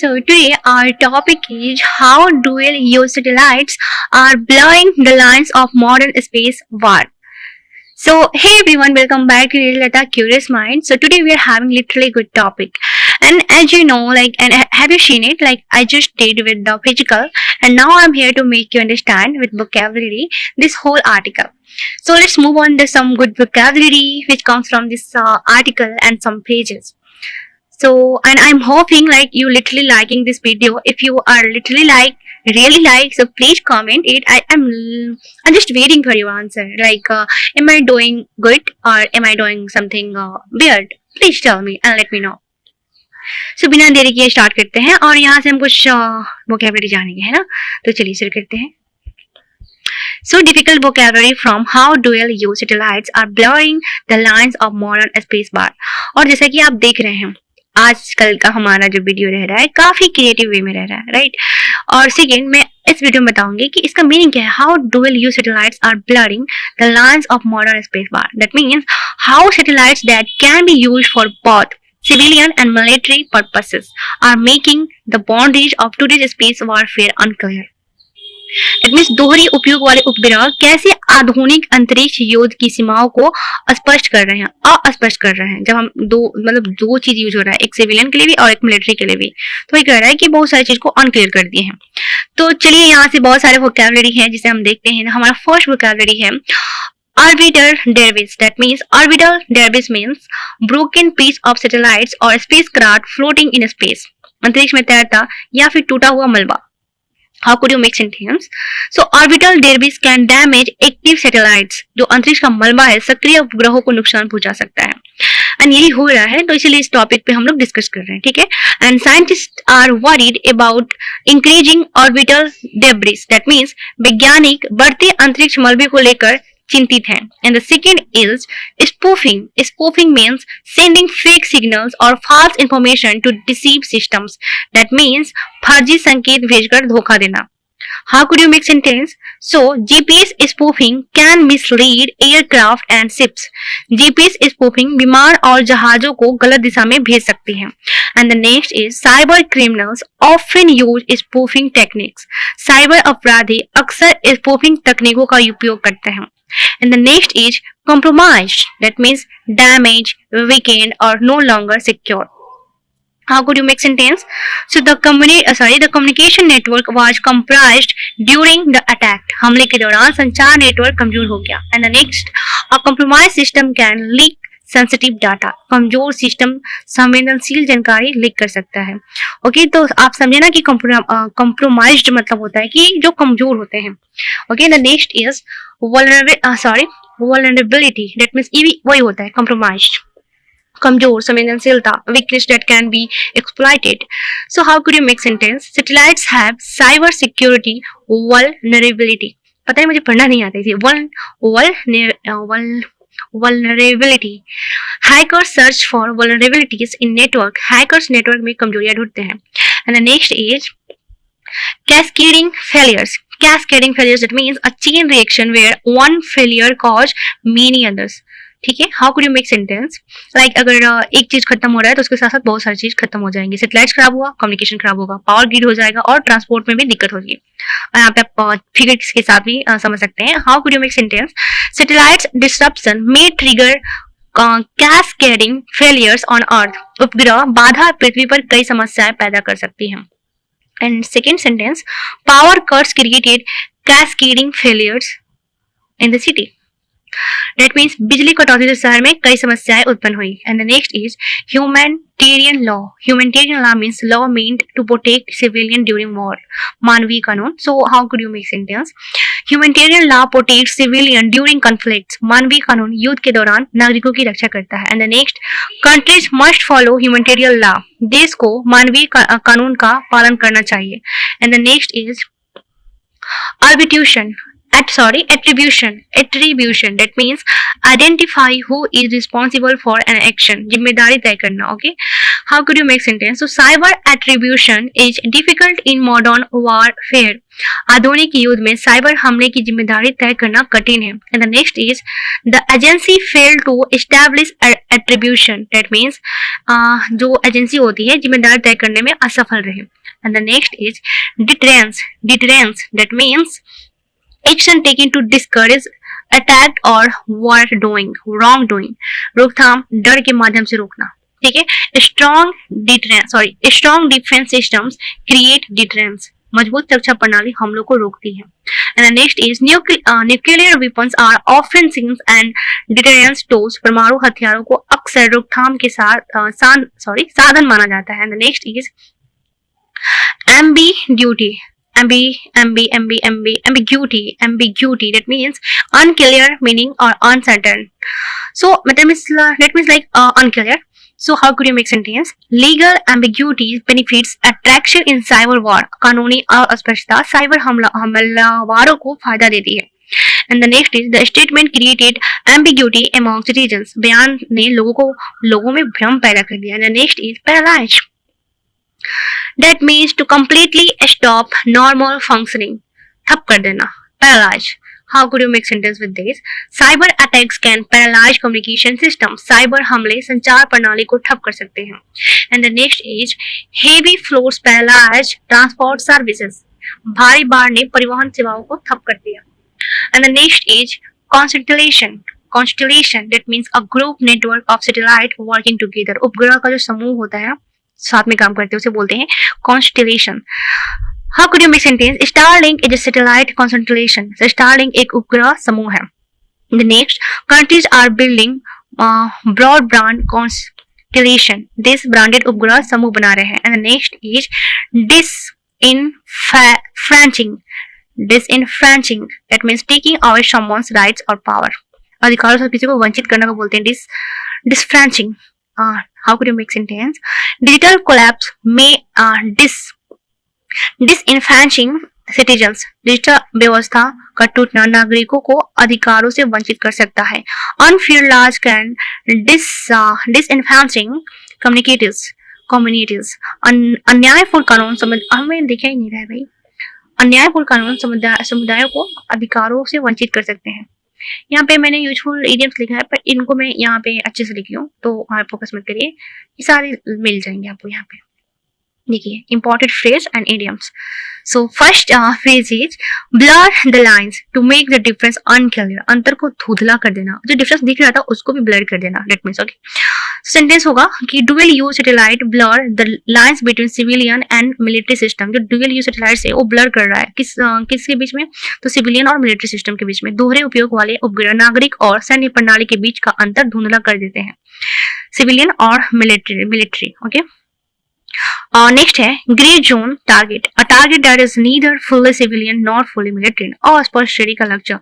So today our topic is how dual use satellites are blurring the lines of modern space war. So hey everyone, welcome back to Lata Curious Mind. So today we are having literally good topic, and as you know, have you seen it? Like I just did with the physical, and now I'm here to make you understand with vocabulary this whole article. So let's move on to some good vocabulary which comes from this article and some pages. So, and I'm hoping like you literally liking this video. If you are literally really like, so please comment it. I'm just waiting for your answer. Am I doing good or am I doing something weird? Please tell me and let me know. So बिना देरी किए start करते हैं और यहाँ से हम कुछ vocabulary जानेंगे, है ना? तो चलिए शुरू करते हैं. So difficult vocabulary from how dual use satellites are blurring the lines of modern space bar. और जैसा कि आप देख रहे हैं आजकल का हमारा जो वीडियो रह रहा है काफी क्रिएटिव वे में रह रहा है, राइट. और सेकेंड मैं इस वीडियो में बताऊंगी कि इसका मीनिंग क्या है. How dual use satellites are blurring the lines of modern space war. That means how satellites that can be used for both civilian and military purposes are making the boundaries of today's space warfare unclear. It means दोहरी उपयोग वाले उपग्रह कैसे आधुनिक अंतरिक्ष युद्ध की सीमाओं को अस्पष्ट कर रहे हैं, अस्पष्ट कर रहे हैं. जब हम दो चीज यूज हो रहा है, एक सिविलियन के लिए भी और एक मिलिट्री के लिए भी, तो ये कह रहा है कि बहुत सारी चीज को अनक्लियर कर दिए हैं. तो चलिए यहाँ से बहुत सारे वोकैबुलरी है जिसे हम देखते हैं. हमारा फर्स्ट वोकैबुलरी है orbital debris. That means orbital debris means broken piece of satellites or spacecraft floating in space. अंतरिक्ष में तैरता या फिर टूटा हुआ मलबा. How could you make sentence? So orbital debris can damage active satellites. जो अंतरिक्ष का मलबा है सक्रिय उपग्रहों को नुकसान पहुंचा सकता है. एंड यही हो रहा है, तो इसीलिए इस टॉपिक पे हम लोग डिस्कस कर रहे हैं, ठीक है. And scientist are worried about increasing orbital debris. That means वैज्ञानिक बढ़ते अंतरिक्ष मलबे को लेकर चिंतित हैं. And the second is spoofing. Spoofing means sending fake signals और false information to deceive systems. That means फर्जी संकेत भेजकर धोखा देना. How could you make sentence? So GPS spoofing can mislead aircraft and ships. GPS spoofing विमान और जहाजों को गलत दिशा में भेज सकती है. And the next is cyber criminals often use spoofing techniques. Cyber अपराधी अक्सर spoofing तकनीकों का उपयोग करते हैं. And the next is compromised. That means damaged, weakened, or no longer secure. How could you make sentence? So the communication network was compromised during the attack. हमले के दौरान संचार नेटवर्क कमजोर हो गया. And the next, a compromised system can leak sensitive data. कमजोर system संवेदनशील जानकारी लीक कर सकता है. ओके, तो आप समझे ना कि compromised मतलब होता है कि जो कमजोर होते हैं. Okay, the next is vulnerability. That means ये वही होता है compromised. कमजोर, संवेदनशीलता, weakness that can be exploited. So how could you make sentence? Satellites have cyber security vulnerability. पता है मुझे पढ़ना नहीं आता थी. vulnerability. Hackers search for vulnerabilities in network. Hackers network में कमजोरियां ढूंढते हैं. And the next is cascading failures. Cascading failures, that means a chain reaction where one failure cause many others. ठीक है. How could you make sentence? Like अगर एक चीज खत्म हो रहा है तो उसके साथ साथ बहुत सारी चीज खत्म हो जाएंगी. सैटेलाइट खराब हुआ, कम्युनिकेशन खराब होगा, पावर ग्रिड हो जाएगा और ट्रांसपोर्ट में भी दिक्कत होगी. यहाँ पे आप फिगर्स के साथ भी समझ सकते हैं. How could you make sentence? Satellite disruption may trigger cascading failures on earth. उपग्रह बाधा पृथ्वी पर कई समस्याएं पैदा कर सकती हैं. And second sentence, power cuts created cascading failures in the city. That means बिजली कटौती से शहर में कई समस्याएं उत्पन्न हुई. And the next is humanitarian law. Humanitarian law means law meant to protect civilian during war. मानवीय कानून. So how could you make sentence? Humanitarian law protects civilian during conflicts. मानवीय कानून युद्ध के दौरान नागरिकों की रक्षा करता है. And the next, countries must follow humanitarian law. देश को मानवीय कानून का पालन करना चाहिए. And the next is arbitration. attribution that means identify who is responsible for an action, जिम्मेदारी तय करना. Okay, how could you make sentence? So cyber attribution is difficult in modern warfare. आधुनिक युद्ध में साइबर हमले की जिम्मेदारी तय करना कठिन है. And the next is the agency failed to establish attribution. That means जो एजेंसी होती है जिम्मेदारी तय करने में असफल रहे. And the next is deterrence. That means action taken to discourage attack or wrong doing. रोकथाम, डर के माध्यम से रोकना. ठीक है. Strong defense systems create deterrence. मजबूत सुरक्षा प्रणाली हमलों को रोकती है. And the next is nuclear weapons are often seen and deterrence tools. परमाणु हथियारों को अक्सर रोकथाम के साधन माना जाता है. And the next is ambiguity. That means unclear meaning or uncertain. So that means like unclear. So how could you make sentence? Legal ambiguity benefits attraction in cyber war. कानूनी अस्पष्टता साइबर हमलावरों को फायदा देती है. And the next is the statement created ambiguity among citizens. बयान ने लोगों में भ्रम पैदा कर दिया. And the next is paralyze. That means to completely stop normal functioning. ठप कर देना. Paralyze. How could you make sentence with this? Cyber attacks can paralyze communication systems. Cyber हमले संचार प्रणाली को ठप कर सकते हैं. And the next is heavy flows paralyze transport services. भारी बाढ़ ने परिवहन सेवाओं को ठप कर दिया. And the next is constellation. That means a group network of satellite working together. उपग्रह का जो समूह होता है साथ में काम करते हैं उसे बोलते हैं constellation. How could you make sentence? Starlink is a satellite constellation. So Starlink एक उपग्रह समूह है. The next, countries are building broadband constellation. This branded उपग्रह समूह बना रहे हैं. And the next is disenfranchising. That means taking away someone's rights or power. अधिकारों से किसी को वंचित करना को बोलते हैं disfranchising. How could you make sentence? Digital collapse may disenfranchising citizens. Digital व्यवस्था का टूटना नागरिकों को अधिकारों से वंचित कर सकता है. Unfair laws can disenfranchising communities. अन्यायपूर्ण कानून हमें दिखाई नहीं रहा है भाई. अन्यायपूर्ण कानून समुदायों को अधिकारों से वंचित कर सकते हैं. यहाँ पे मैंने यूजफुल इडियम्स लिखा है पर इनको मैं यहाँ पे अच्छे से लिखी हूँ तो आप फोकस मत करिए. ये सारे मिल जाएंगे आपको यहाँ पे. देखिए important phrase and idioms. So first phrase is blur the lines to make the difference unclear. अंतर को धुंधला कर देना. जो डिफरेंस दिख रहा था उसको भी ब्लर कर देना. That means okay. सेंटेंस होगा कि dual use satellite blur the lines between civilian and military system. जो dual use satellite है वो ब्लर कर रहा है किसके बीच में? तो सिविलियन और मिलिट्री सिस्टम के बीच में. दोहरे उपयोग वाले उपग्रह नागरिक और सैन्य प्रणाली के बीच का अंतर धुंधला कर देते हैं. सिविलियन और मिलिट्री. ओके. नेक्स्ट है grey zone target. A target that is neither fully civilian nor fully military. अस्पष्ट श्रेणी का लक्ष्य.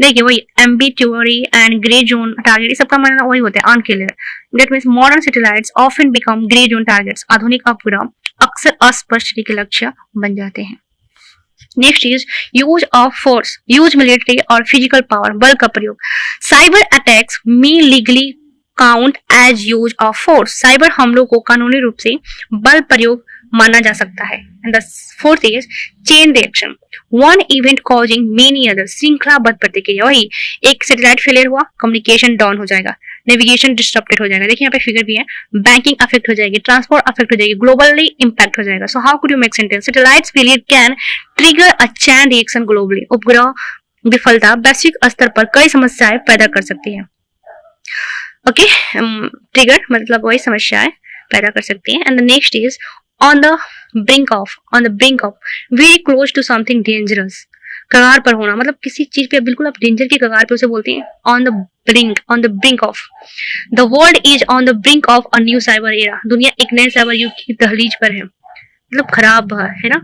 देखिए वही एम्बिट्यूरी एंड ग्रे जोन टारगेट सबका मतलब वही होता है unclear. That means modern satellites often become grey zone targets. आधुनिक उपग्रह अक्सर अस्पष्ट श्रेणी के लक्ष्य बन जाते हैं. Next is use of force. Use military और फिजिकल पावर. बल का प्रयोग. Cyber attacks may legally count as use of force. Cyber हमलों को कानूनी रूप से बल प्रयोग माना जा सकता है. And the fourth is chain reaction. One event causing many other. श्रृंखलाबद्ध प्रतिक्रिया. वही एक सैटेलाइट फेलियर हुआ कम्युनिकेशन डाउन हो जाएगा. नेविगेशन डिस्टर्बेड हो जाएगा. देखिए यहाँ पे फिगर भी है. बैंकिंग अफेक्ट हो जाएगी. ट्रांसपोर्ट अफेक्ट हो जाएगी. ग्लोबली इम्पैक्ट हो जाएगा. So how could you make sentence? Satellites failure can trigger a chain reaction globally. उपग्रह विफलता वैश्विक स्तर पर कई समस्याएं पैदा कर सकती है. ओके. ट्रिगर मतलब वही समस्याएं पैदा कर सकती है. And the next is on the brink of. Very close to something dangerous. कगार पर होना मतलब किसी चीज पे बिल्कुल आप डेंजर की कगार पे उसे बोलते हैं on the brink of. The world is on the brink of a new cyber era. दुनिया एक नए साइबर युग की दहलीज पर है. मतलब खराब है ना.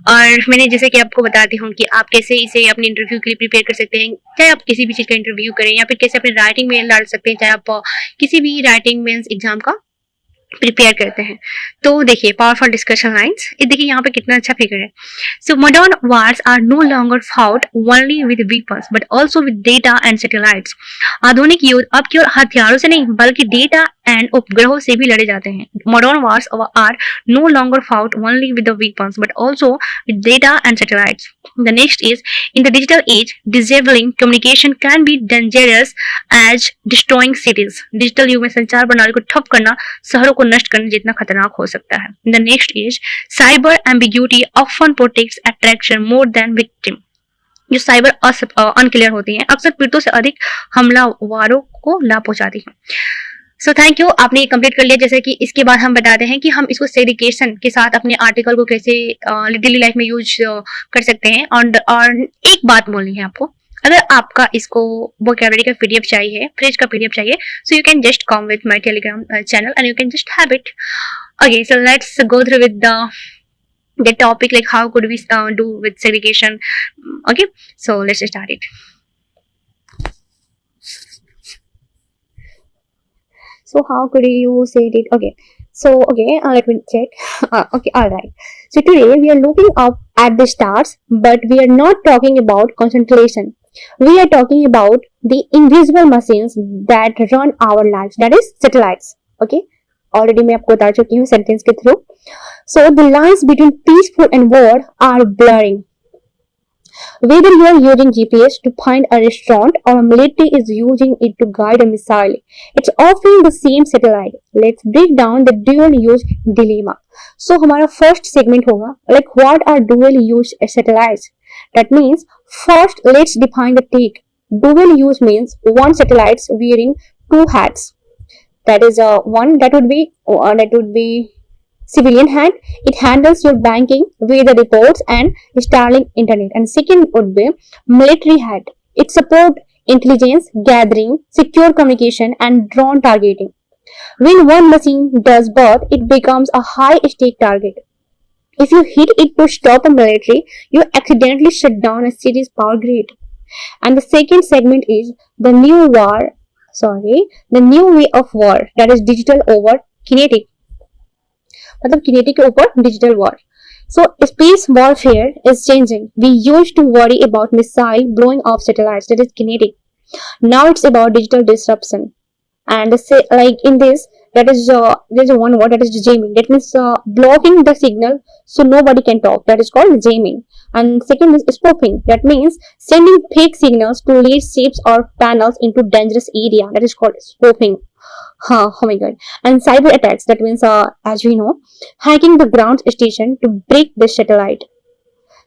और मैंने जैसे कि आपको बताती हूँ कि आप कैसे इसे अपने इंटरव्यू के लिए प्रिपेयर कर सकते हैं. चाहे आप किसी भी चीज का इंटरव्यू करें या फिर कैसे अपने राइटिंग में लड़ सकते हैं. चाहे आप किसी भी राइटिंग मीन्स एग्जाम का प्रिपेयर करते हैं। तो देखिए पावरफुल डिस्कशन लाइंस, ये देखिए यहाँ पे कितना अच्छा फिगर है। So modern wars are no longer fought only with weapons but also with data and satellites. आधुनिक युद्ध अब केवल हथियारों से नहीं बल्कि डेटा एंड उपग्रहों से भी लड़े जाते हैं। Modern wars are no longer fought only with the weapons but also with data and satellites. The next is, in the digital age, disabling communication can be dangerous as destroying cities. Digital युग में संचार प्रणाली को ठप करना शहरों को नष्ट करने जितना खतरनाक हो सकता है। The next is, cyber ambiguity often protects attraction more than victim. जो साइबर अनक्लियर होती हैं अक्सर पीड़ितों से अधिक हमलावरों को लाभ पहुंचाती हैं। सो थैंक यू, आपने ये कंप्लीट कर लिया। जैसे कि इसके बाद हम बताते हैं कि हम इसको सेग्रीगेशन के साथ अपने आर्टिकल को कैसे डेली लाइफ में यूज कर सकते हैं। और एक बात बोलनी है आपको, अगर आपका इसको वोकैबुलरी का पीडीएफ चाहिए, फ्रेज का पीडीएफ चाहिए, so you can just come with my Telegram channel and you can just have it. Okay, so let's go through with the topic, like how could we do with segregation. Okay, so let's start it. So how could you say it? Okay, so let me check. Okay, all right. So today we are looking up at the stars, but we are not talking about concentration. We are talking about the invisible machines that run our lives, that is satellites. Okay, already मैं आपको बता चुकी हूँ sentence के through. So the lines between peaceful and war are blurring. Whether you are using GPS to find a restaurant or a military is using it to guide a missile, it's often the same satellite. Let's break down the dual use dilemma. So हमारा first segment होगा like what are dual use satellites. That means first let's define the take. Dual use means one satellite wearing two hats. That is one that would be civilian hat. It handles your banking, weather reports and Starlink internet. And second would be military hat. It supports intelligence gathering, secure communication and drone targeting. When one machine does both, it becomes a high stake target. If you hit it to stop a military, you accidentally shut down a city's power grid. And the second segment is the new way of war, that is digital over kinetic. मतलब kinetic के ऊपर digital war. So space warfare is changing. We used to worry about missile blowing off satellites, that is kinetic. Now it's about digital disruption. And like in this, that is there's one word, that is jamming. That means blocking the signal so nobody can talk. That is called jamming. And second is spoofing. That means sending fake signals to lead ships or panels into dangerous area. That is called spoofing. Oh my god. And cyber attacks, that means as we know, hacking the ground station to break the satellite.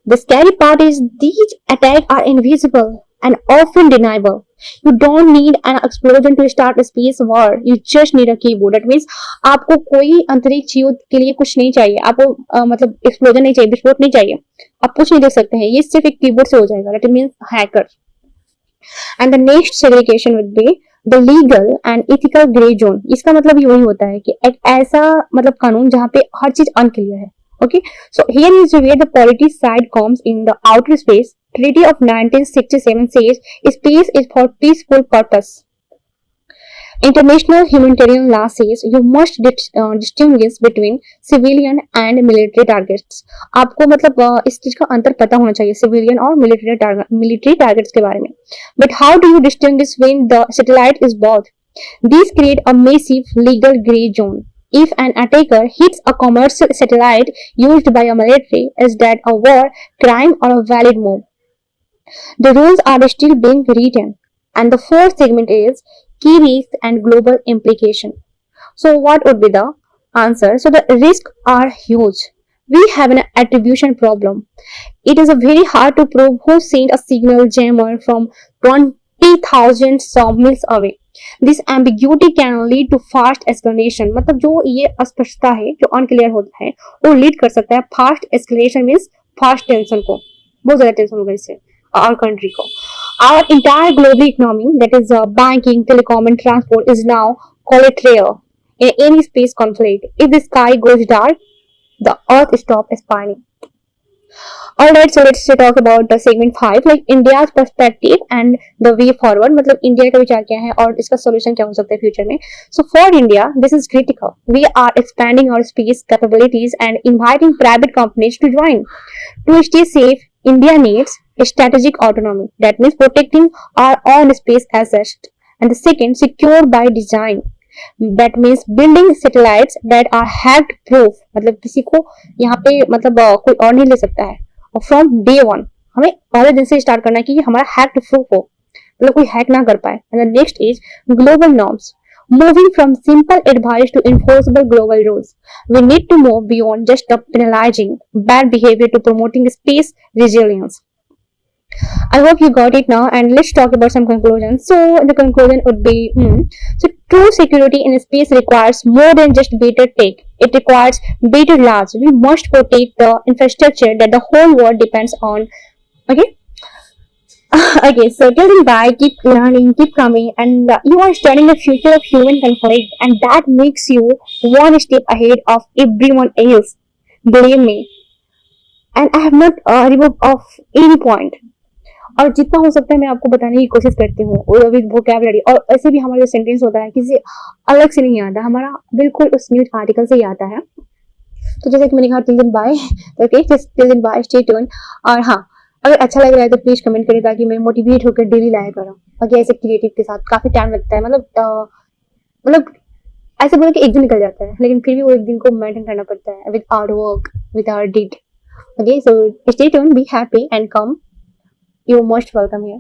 The scary part is these attacks are invisible and often deniable. You don't need an explosion to start a space war. You just need a keyboard. That means आपको कोई अंतरिक्ष युद्ध के लिए कुछ नहीं चाहिए, आपको मतलब एक्सप्लोजन नहीं चाहिए, विस्फोट नहीं चाहिए, आप कुछ नहीं देख सकते हैं, ये सिर्फ एक कीबोर्ड से हो जाएगा. That means hacker. And the next segregation would be the legal and ethical gray zone. इसका मतलब ये वही होता है कि एक ऐसा मतलब कानून जहाँ पे हर चीज अनक्लियर है. Okay, so here is where the politics side comes in. The outer space treaty of 1967 says space is for peaceful purpose. International humanitarian law says you must distinguish between civilian and military targets. आपको मतलब इस चीज का अंतर पता होना चाहिए civilian और military targets के बारे में. But how do you distinguish when the satellite is both? These create a massive legal gray zone. If an attacker hits a commercial satellite used by a military, is that a war crime or a valid move? The rules are still being written. And the fourth segment is key risks and global implication. So what would be the answer? So the risks are huge. We have an attribution problem. It is very hard to prove who sent a signal jammer from 20,000 miles away. This ambiguity can lead to fast escalation. मतलब जो ये अस्पष्टता है, जो unclear होता है, वो lead कर सकता है fast escalation, means fast tension को, बहुत ज्यादा टेंशन होगा इससे our country को. Our entire global economy, that is banking, telecom and transport, is now collateral in any space conflict. If the sky goes dark, the earth stops spinning. Alright, so let's talk about the segment 5, like India's perspective and the way forward. मतलब India का विचार क्या है और इसका solution क्या हो सकता है फ्यूचर में. So for India, this is critical. We are expanding our space capabilities and inviting private companies to join. To stay safe, India needs a strategic autonomy. That means protecting our own space assets. And the second, secure by design. That means building satellites that are hacked proof. मतलब किसी को यहाँ पे मतलब कोई और नहीं ले सकता है. और फ्रॉम डे वन हमें पहले दिन से स्टार्ट करना है कि हमारा हैक्ड प्रूफ हो, मतलब कोई हैक ना कर पाए. And the next is global norms. Moving from simple advice to enforceable global rules. We need to move beyond just penalizing bad behavior to promoting space resilience. I hope you got it now, and let's talk about some conclusions. So the conclusion would be, so true security in space requires more than just better tech. It requires better laws. We must protect the infrastructure that the whole world depends on. Okay. Okay, so till then, bye. Keep learning, keep coming, and you are studying the future of human conflict, and that makes you one step ahead of everyone else. Believe me, and I have not removed off any point. और जितना हो सकता है मैं आपको बताने की कोशिश करती हूँ विद वोकैबुलरी. और ऐसे भी हमारा जो सेंटेंस होता है किसी अलग से नहीं आता, हमारा बिल्कुल उस न्यूज आर्टिकल से ही आता है. तो जैसे कि मैंने कहा till then bye. Okay, just till then bye, stay tune. और हाँ, अगर अच्छा लग रहा है तो प्लीज कमेंट करें ताकि मैं मोटिवेट होकर डेली लाया करूँ. बाकी ऐसे क्रिएटिव के साथ काफी टाइम लगता है, मतलब ऐसे बोलो कि एक दिन निकल जाता है, लेकिन फिर भी वो एक दिन को मेंटेन करना पड़ता है with our work, with our deed. Okay, so stay tune, be happy and calm. You're most welcome here.